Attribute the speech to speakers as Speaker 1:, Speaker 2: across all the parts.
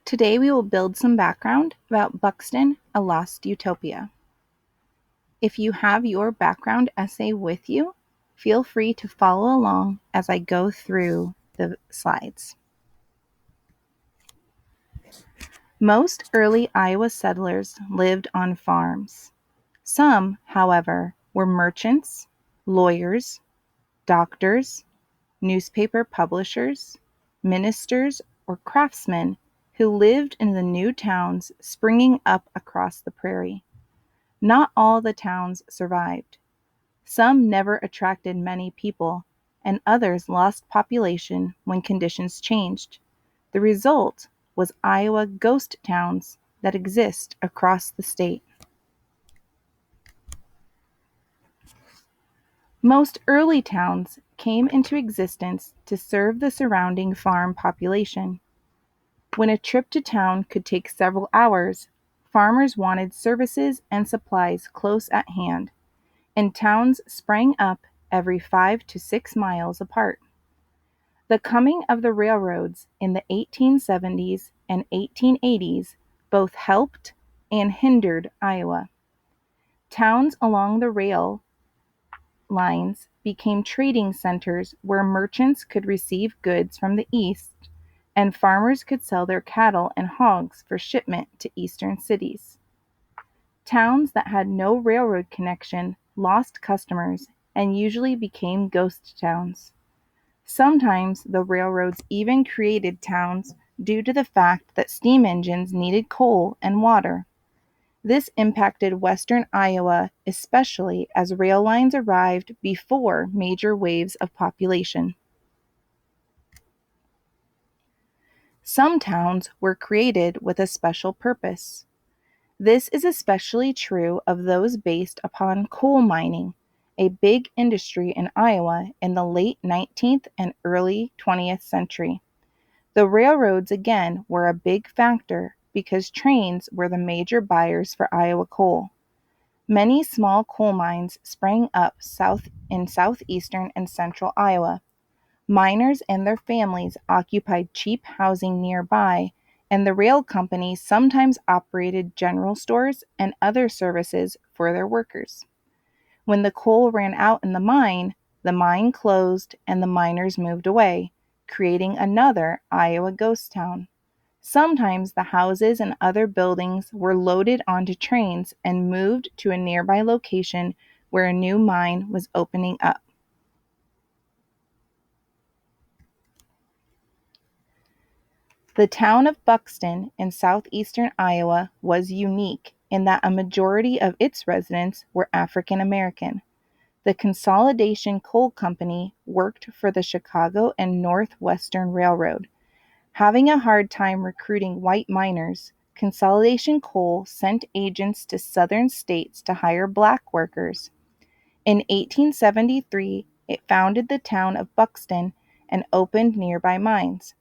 Speaker 1: Today we will build some background about Buxton, a lost utopia. If you have your background essay with you, feel free to follow along as I go through the slides. Most early Iowa settlers lived on farms. Some, however, were merchants, lawyers, doctors, newspaper publishers, ministers, or craftsmen who lived in the new towns springing up across the prairie. Not all the towns survived. Some never attracted many people, and others lost population when conditions changed. The result was Iowa ghost towns that exist across the state. Most early towns came into existence to serve the surrounding farm population. When a trip to town could take several hours, farmers wanted services and supplies close at hand, and towns sprang up every 5 to 6 miles apart. The coming of the railroads in the 1870s and 1880s both helped and hindered Iowa. Towns along the rail lines became trading centers where merchants could receive goods from the east and farmers could sell their cattle and hogs for shipment to eastern cities. Towns that had no railroad connection lost customers and usually became ghost towns. Sometimes the railroads even created towns due to the fact that steam engines needed coal and water. This impacted western Iowa especially as rail lines arrived before major waves of population. Some towns were created with a special purpose. This is especially true of those based upon coal mining, a big industry in Iowa in the late 19th and early 20th century. The railroads again were a big factor because trains were the major buyers for Iowa coal. Many small coal mines sprang up in southeastern and central Iowa. Miners and their families occupied cheap housing nearby, and the rail companies sometimes operated general stores and other services for their workers. When the coal ran out in the mine closed and the miners moved away, creating another Iowa ghost town. Sometimes the houses and other buildings were loaded onto trains and moved to a nearby location where a new mine was opening up. The town of Buxton in southeastern Iowa was unique in that a majority of its residents were African American. The Consolidation Coal Company worked for the Chicago and Northwestern Railroad. Having a hard time recruiting white miners, Consolidation Coal sent agents to southern states to hire black workers. In 1873, it founded the town of Buxton and opened nearby mines.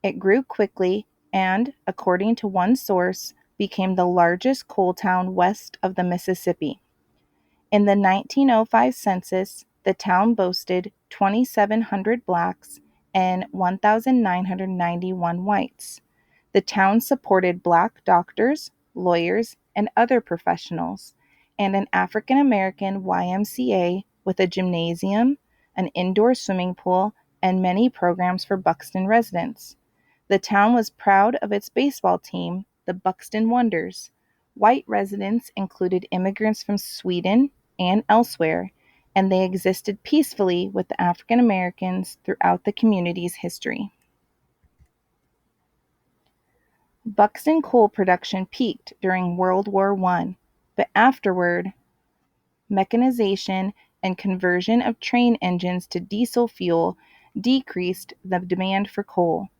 Speaker 1: It grew quickly and, according to one source, became the largest coal town west of the Mississippi. In the 1905 census, the town boasted 2,700 blacks and 1,991 whites. The town supported black doctors, lawyers, and other professionals, and an African American YMCA with a gymnasium, an indoor swimming pool, and many programs for Buxton residents. The town was proud of its baseball team, the Buxton Wonders. White residents included immigrants from Sweden and elsewhere, and they existed peacefully with the African Americans throughout the community's history. Buxton coal production peaked during World War I, but afterward, mechanization and conversion of train engines to diesel fuel decreased the demand for coal.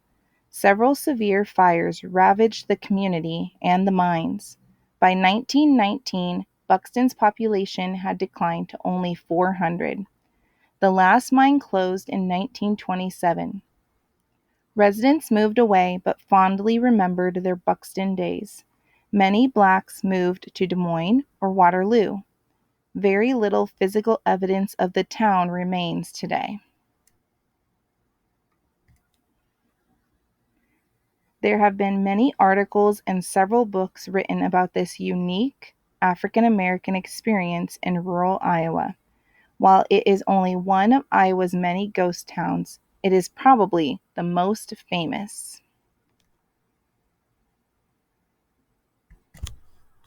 Speaker 1: Several severe fires ravaged the community and the mines. By 1919, Buxton's population had declined to only 400. The last mine closed in 1927. Residents moved away but fondly remembered their Buxton days. Many blacks moved to Des Moines or Waterloo. Very little physical evidence of the town remains today. There have been many articles and several books written about this unique African American experience in rural Iowa. While it is only one of Iowa's many ghost towns, it is probably the most famous.